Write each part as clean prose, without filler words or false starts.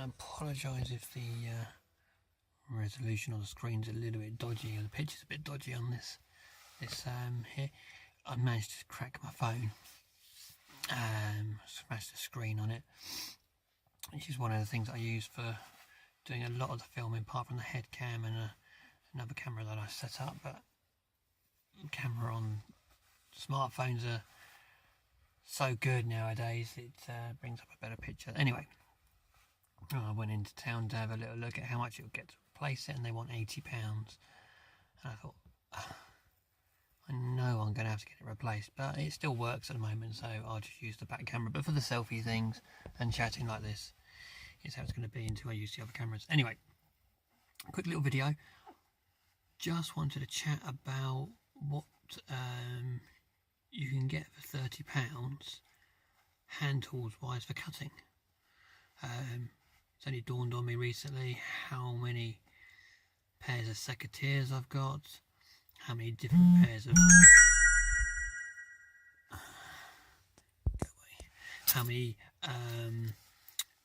I apologise if the resolution on the screen's a little bit dodgy, or the picture's a bit dodgy on this here. I managed to crack my phone, smashed the screen on it, which is one of the things I use for doing a lot of the filming, apart from the head cam and another camera that I set up. But camera on smartphones are so good nowadays, it brings up a better picture. Anyway, I went into town to have a little look at how much it would get to replace it, and they want £80. And I thought, I know I'm going to have to get it replaced, but it still works at the moment, so I'll just use the back camera. But for the selfie things and chatting like this, is how it's going to be until I use the other cameras. Anyway, quick little video. Just wanted to chat about what you can get for £30 hand tools wise for cutting. It's only dawned on me recently how many pairs of secateurs I've got, how many different pairs of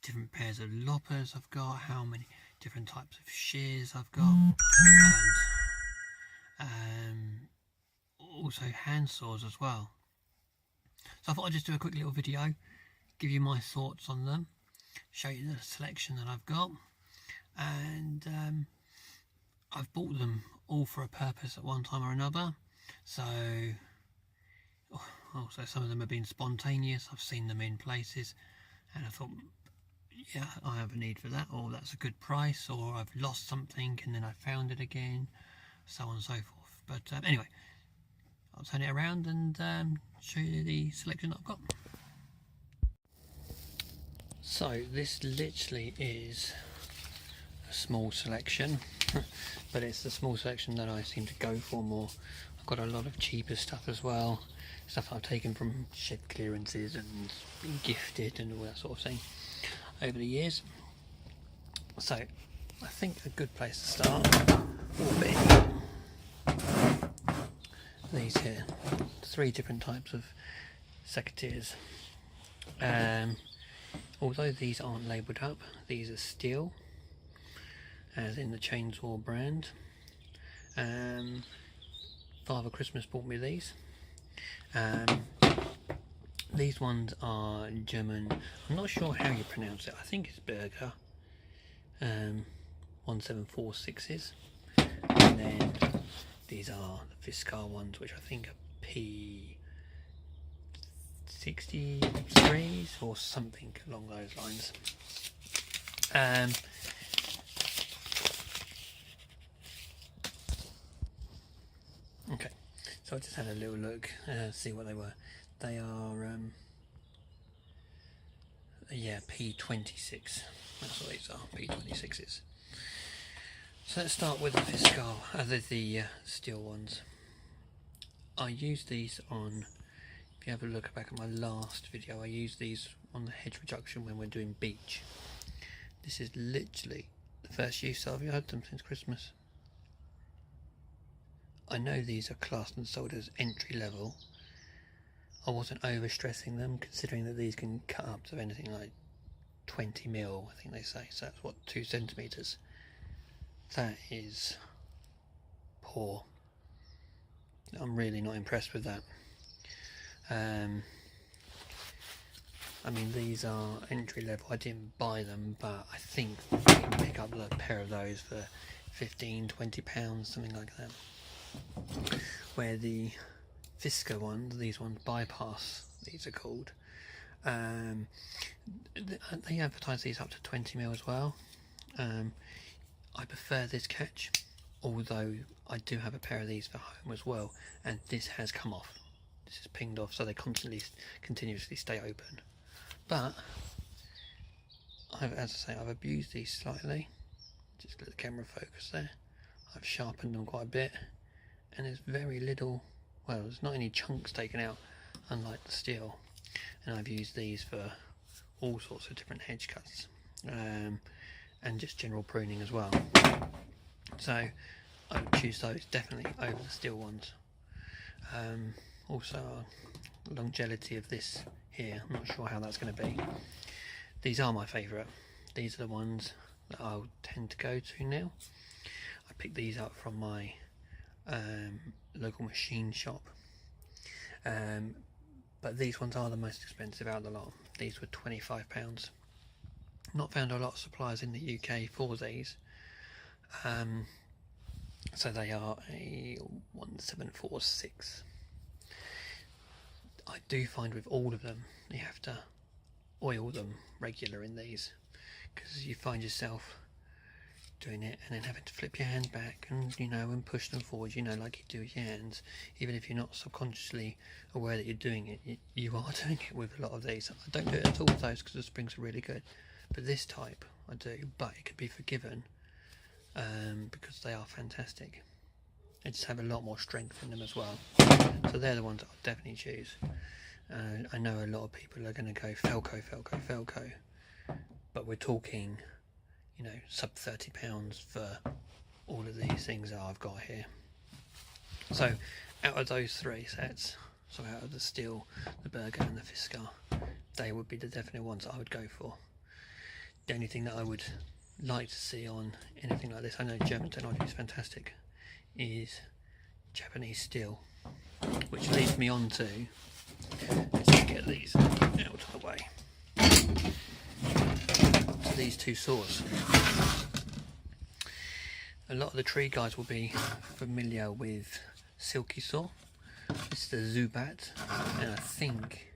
different pairs of loppers I've got, how many different types of shears I've got, and also hand saws as well. So I thought I'd just do a quick little video, give you my thoughts on them, show you the selection that I've got, and I've bought them all for a purpose at one time or another. So also some of them have been spontaneous. I've seen them in places and I thought, yeah, I have a need for that, or that's a good price, or I've lost something and then I found it again, so on and so forth. But anyway, I'll turn it around and show you the selection that I've got. So this literally is a small selection, but it's the small selection that I seem to go for more. I've got a lot of cheaper stuff as well, stuff I've taken from shed clearances and been gifted and all that sort of thing over the years. So I think a good place to start will be these here, 3 different types of secateurs. Although these aren't labelled up, these are steel, as in the Chainsaw brand. Father Christmas bought me these. These ones are German. I'm not sure how you pronounce it. I think it's Berger 1746s, and then these are the Fiskar ones, which I think are P63s or something along those lines. Okay, so I just had a little look, see what they were. They are yeah, P26. That's what these are, P26s. So let's start with the Fiskar, the steel ones. I used these on, if you have a look back at my last video, I used these on the hedge reduction when we're doing beech. This is literally the first use I've had them since Christmas. I know these are classed and sold as entry level. I wasn't over stressing them, considering that these can cut up to anything like 20 mil, I think they say, so that's what, 2 centimeters. That is poor. I'm really not impressed with that. I mean, these are entry level. I didn't buy them, but I think you can pick up a pair of those for £15–20, something like that. Where the Fiskar ones, these ones, Bypass, these are called, they advertise these up to 20 mil as well. I prefer this catch, although I do have a pair of these for home as well, and this has come off. This is pinged off, so they continuously stay open. But as I say, I've abused these slightly. Just let the camera focus there. I've sharpened them quite a bit, and there's very little, well, there's not any chunks taken out, unlike the steel. And I've used these for all sorts of different hedge cuts, and just general pruning as well. So I would choose those definitely over the steel ones. Also, longevity of this here, I'm not sure how that's going to be. These are my favourite. these are the ones that I'll tend to go to now. I picked these up from my local machine shop, but these ones are the most expensive out of the lot. These were £25. Not found a lot of suppliers in the UK for these, so they are a 1746. I do find with all of them you have to oil them regular in these, because you find yourself doing it and then having to flip your hand back and and push them forward, like you do with your hands. Even if you're not subconsciously aware that you're doing it, you are doing it with a lot of these. I don't do it at all with those because the springs are really good, but this type I do, but it can be forgiven because they are fantastic. They just have a lot more strength in them as well, so they're the ones I'll definitely choose. I know a lot of people are going to go Felco, but we're talking sub £30 for all of these things that I've got here. So out of those three sets, so out of the Stihl, the Berger and the Fiskar, they would be the definite ones I would go for. The only thing that I would like to see on anything like this, I know German technology is fantastic, is Japanese Stihl, which leads me on to, let's get these out of the way, to these two saws. A lot of the tree guys will be familiar with Silky Saw. This is the Zubat, and I think,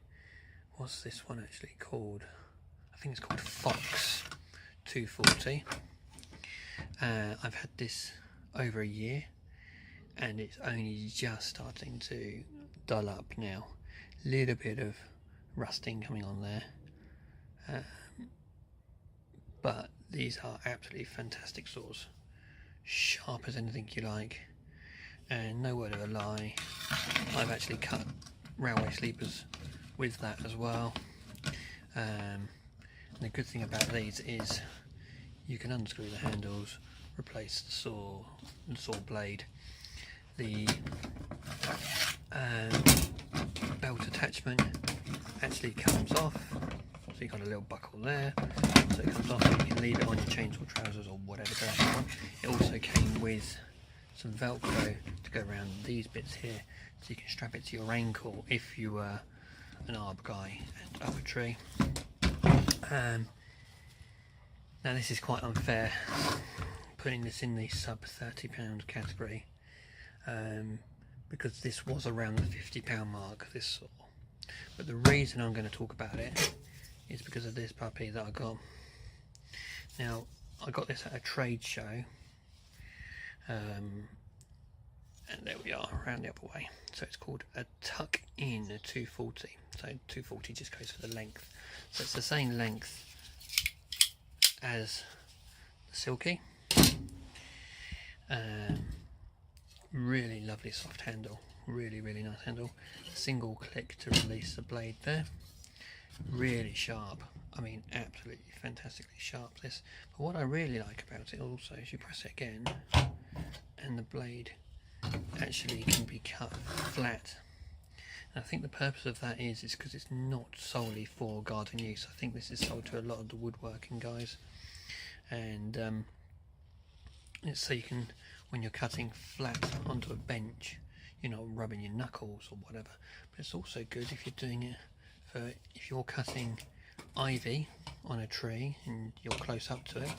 what's this one actually called? I think it's called Fox 240. I've had this over a year and it's only just starting to dull up now. Little bit of rusting coming on there, but these are absolutely fantastic saws, sharp as anything you like, and no word of a lie, I've actually cut railway sleepers with that as well. And the good thing about these is you can unscrew the handles, replace the saw blade. The belt attachment actually comes off, so you've got a little buckle there, so it comes off, and you can leave it on your chainsaw trousers or whatever direction you want. It also came with some Velcro to go around these bits here, so you can strap it to your ankle if you were an arb guy and up a tree. Now this is quite unfair, putting this in the sub £30 category, because this was around the £50 mark, this saw. But the reason I'm going to talk about it is because of this puppy that I got. Now I got this at a trade show, and there we are, around the other way. So it's called a Tuck-in 240. So 240 just goes for the length. So it's the same length as the Silky. Really lovely soft handle, really nice handle. Single click to release the blade there. Really sharp. I mean, absolutely fantastically sharp this. But what I really like about it also is you press it again and the blade actually can be cut flat. And I think the purpose of that is because it's not solely for garden use. I think this is sold to a lot of the woodworking guys, and it's so you can, when you're cutting flat onto a bench, you're not rubbing your knuckles or whatever. But it's also good if you're doing it for, if you're cutting ivy on a tree and you're close up to it.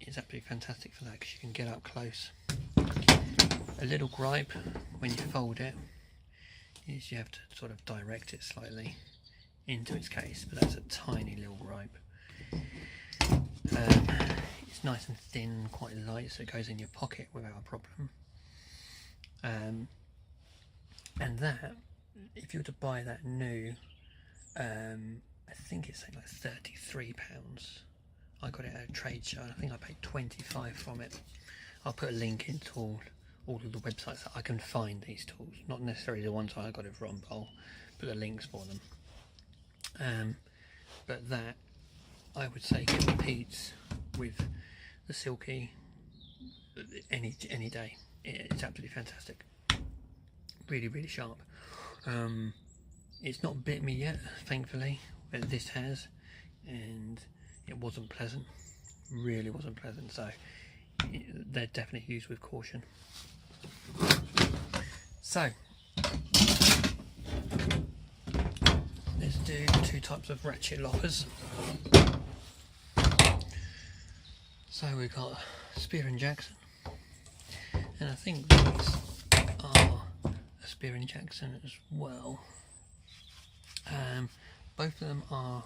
It's absolutely fantastic for that, because you can get up close. A little gripe when you fold it is you have to sort of direct it slightly into its case, but that's a tiny little gripe. It's nice and thin, quite light, so it goes in your pocket without a problem. And that, if you were to buy that new, I think it's like £33. I got it at a trade show, and I think I paid 25 from it. I'll put a link into all of the websites that I can find these tools, not necessarily the ones I got it from, but I'll put the links for them. But that, I would say, competes with the Silky any day. It's absolutely fantastic. Really sharp. It's not bit me yet, thankfully, but this has. and it wasn't pleasant, really wasn't pleasant, so they're definitely used with caution. So let's do 2 types of ratchet loppers. So we've got Spear & Jackson, and I think these are a Spear & Jackson as well. Both of them are,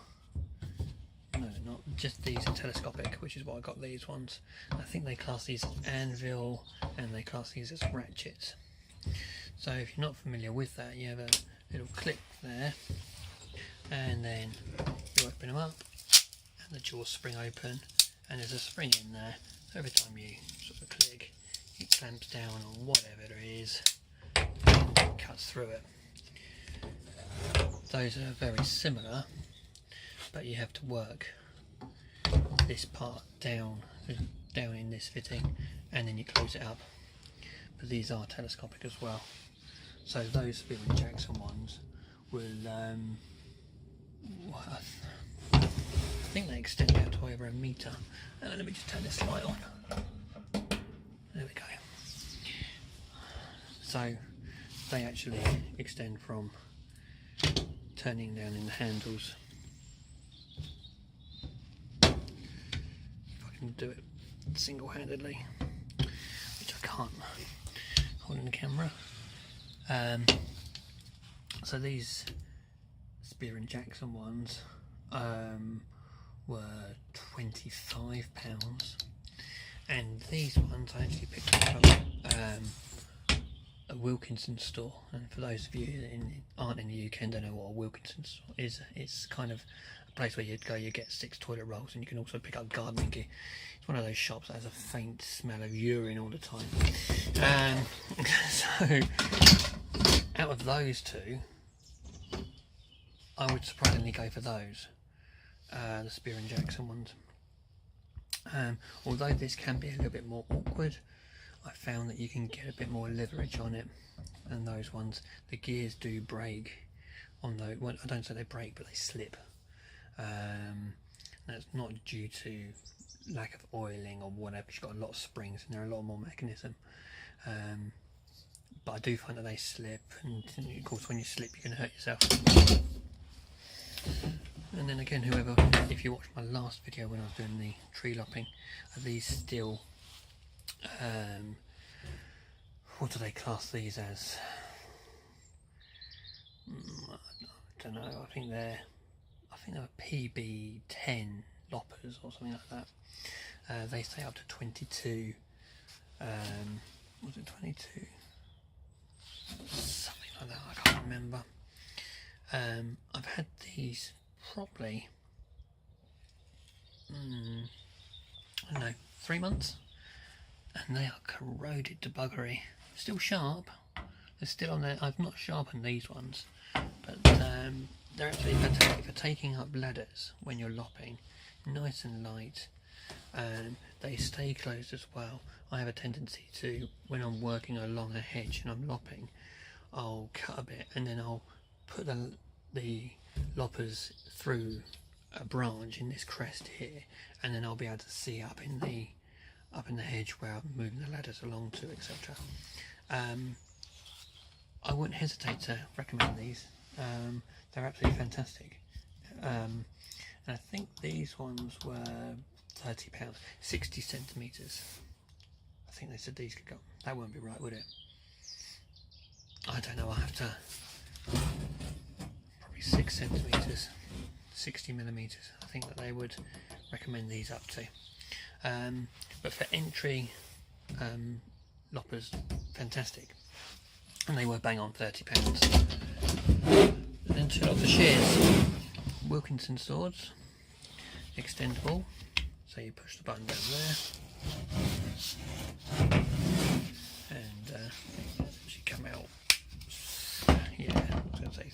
no they're not, just these are telescopic, which is why I got these ones. I think they class these as anvil and they class these as ratchets. So if you're not familiar with that, you have a little clip there, and then you open them up and the jaws spring open, and there's a spring in there, so every time you sort of click, it clamps down on whatever it is and cuts through it. Those are very similar, but you have to work this part down in this fitting, and then you close it up. But these are telescopic as well. So those Spear & Jackson ones will, I think they extend out to over 1 metre. Let me just turn this light on. There we go. So they actually extend from turning down in the handles. If I can do it single-handedly, which I can't holding the camera. So these Spear & Jackson ones were £25, and these ones I actually picked up from a Wilkinson store. And for those of you that aren't in the UK and don't know what a Wilkinson store is, it's kind of a place where you'd go, you get 6 toilet rolls, and you can also pick up gardening gear. It's one of those shops that has a faint smell of urine all the time. So out of those two, I would surprisingly go for those, the Spear & Jackson ones. Although this can be a little bit more awkward, I found that you can get a bit more leverage on it than those ones. The gears do break on those. Well, I don't say they break, but they slip. That's not due to lack of oiling or whatever. You've got a lot of springs and there are a lot more mechanism. But I do find that they slip, and of course when you slip you can hurt yourself. And then again, if you watched my last video when I was doing the tree lopping, are these still, what do they class these as? I don't know, I think they're PB10 loppers or something like that. They say up to 22, was it 22? Something like that, I can't remember. I've had these probably, I don't know, 3 months, and they are corroded to buggery. Still sharp, they're still on there. I've not sharpened these ones, but they're actually fantastic for taking up ladders when you're lopping. Nice and light, and they stay closed as well. I have a tendency to, when I'm working along a hedge and I'm lopping, I'll cut a bit and then I'll put the loppers through a branch in this crest here, and then I'll be able to see up in the hedge where I'm moving the ladders along to, etc. I wouldn't hesitate to recommend these. They're absolutely fantastic. And I think these ones were £30, 60 centimetres. I think they said these could go. That won't be right, would it? I don't know, I'll have to, probably 6 centimetres, 60 millimetres. I think that they would recommend these up to. But for entry loppers, fantastic. And they were bang on £30. Then 2 lots of shears. Wilkinson swords, extendable, so you push the button down there, and she come out. Yeah, I was going to say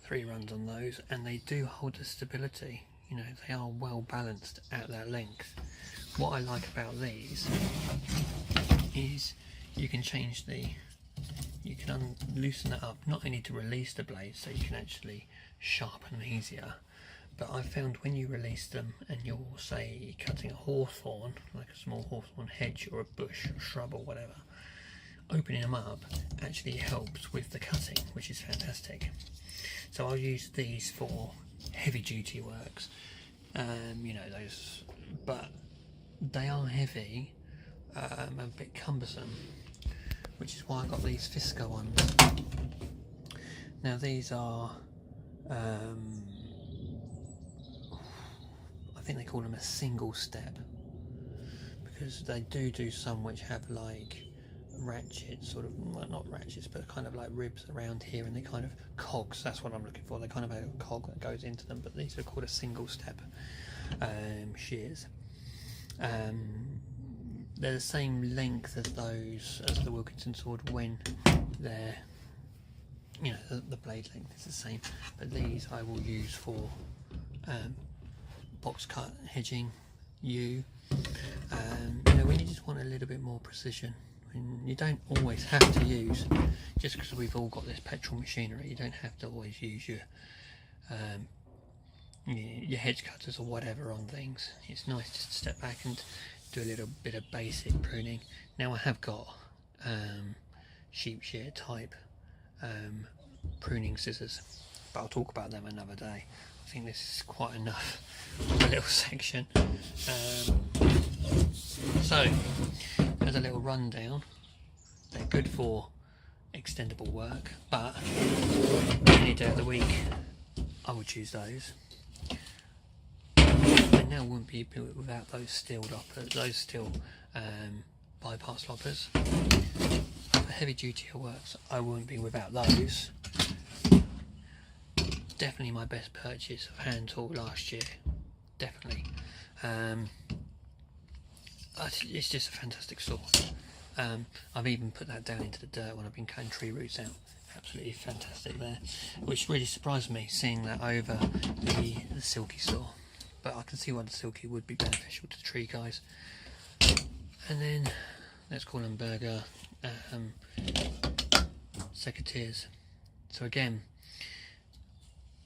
three runs on those, and they do hold the stability. You know, they are well balanced at that length. What I like about these is you can change the you can loosen it up, not only to release the blades so you can actually sharpen them easier, but I found when you release them and you're, say, cutting a hawthorn, like a small hawthorn hedge or a bush or shrub or whatever, opening them up actually helps with the cutting, which is fantastic. So I'll use these for heavy duty works, you know, those, but they are heavy, a bit cumbersome, which is why I got these Fisker ones. Now these are I think they call them a single step, because they do some which have like ratchets, sort of, well, not ratchets, but kind of like ribs around here, and they kind of cogs, that's what I'm looking for, they kind of have a cog that goes into them, but these are called a single step shears. They're the same length as those, as the Wilkinson sword, when they're, you know, the blade length is the same, but these I will use for box cut hedging, you know, when you just want a little bit more precision. And you don't always have to use, just because we've all got this petrol machinery, you don't have to always use your hedge cutters or whatever on things. It's nice just to step back and do a little bit of basic pruning. Now I have got sheep shear type pruning scissors, but I'll talk about them another day. I think this is quite enough of a little section. So as a little rundown, they're good for extendable work, but any day of the week I would choose those. I now wouldn't be without those steel loppers, those steel bypass loppers. For heavy duty works, I wouldn't be without those. Definitely my best purchase of hand tool last year, definitely. It's just a fantastic saw. I've even put that down into the dirt when I've been cutting tree roots out. Absolutely fantastic there, which really surprised me, seeing that over the Silky saw. But I can see why the Silky would be beneficial to the tree guys. And then let's call them Berger secateurs. So again,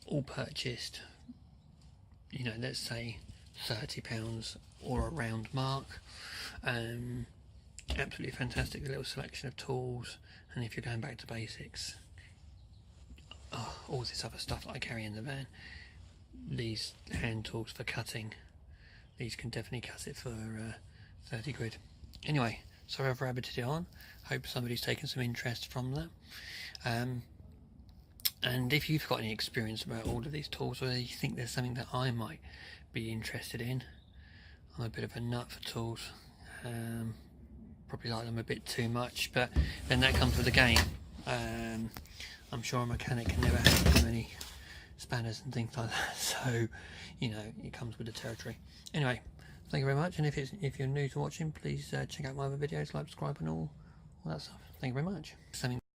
all purchased, you know, let's say £30 or around mark. Absolutely fantastic little selection of tools, and if you're going back to basics, all this other stuff that I carry in the van, these hand tools for cutting, these can definitely cut it for 30 quid. Anyway, sorry I've rabbited it on, hope somebody's taken some interest from that. And if you've got any experience about all of these tools, or you think there's something that I might be interested in, I'm a bit of a nut for tools, probably like them a bit too much, but then that comes with the game. I'm sure a mechanic can never have too many spanners and things like that, so you know, it comes with the territory. Anyway, thank you very much, and if you're new to watching, please check out my other videos, like, subscribe and all that stuff. Thank you very much.